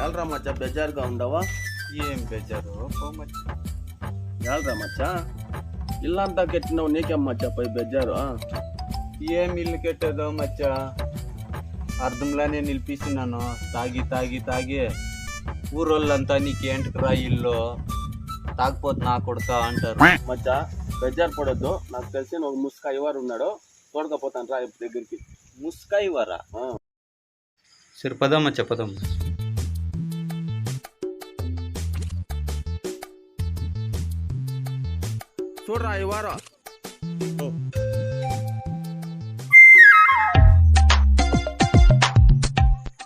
ఎల్రా మచ్చా బెజారుగా ఉండవా? ఏం బెజారు మచ్చా. ఎల్రా మచ్చా ఇల్లంతా కట్టినావు, నీకేం మచ్చా పై బెజారు? ఏం ఇల్లు కట్టేదో మచ్చా, అర్థంలానే నిలిపిస్తున్నాను. తాగి తాగి తాగి ఊరోళ్ళంతా నీకేంటికిరా ఇల్లు, తాగిపోతే నా కొడుక అంటారు. మచ్చా బెజార్ పడొద్దు, నాకు తెలిసిన ఒక ముస్కా ఇవ్వరు ఉన్నాడు, తోడకపోతాను రా దగ్గరికి. ముస్కాయి వరా? సరే పదమ్మా చెప్పదమ్మ. చూడరా ఇవ్వరు.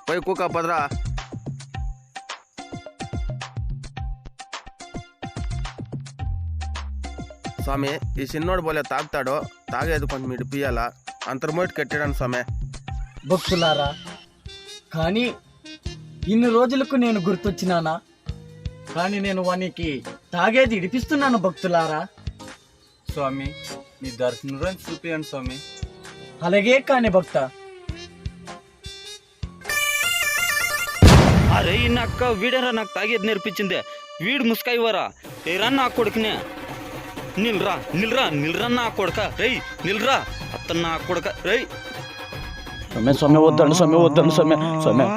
పోయి కుక్క పదరా. స్వామి ఈ చిన్నోడు పోలే తాగుతాడు, తాగేది కొంచెం ఇడిపియాలా, అంతర్మోటి కట్టాడని స్వామి. భక్తులారా, కానీ ఇన్ని రోజులకు నేను గుర్తొచ్చినానా? కానీ నేను వానికి తాగేది ఇడిపిస్తున్నాను భక్తులారా. స్వామి నీ దర్శనం చూపియండి స్వామి. అలాగే కాని భక్త. అరే నక్క వీడరా నాకు తాగేది నేర్పించిందే, వీడు ముస్కాయి వరా? ఏరా నా కొడుకునే, నిల్రా నిల్రా నిల్రా నా కొడుక, రేయ్ నిల్రా అత్త నా కొడుక, రేయ్. సొమ్మె వద్దండి, సొమ్మె వద్దండి, సొమ్మె.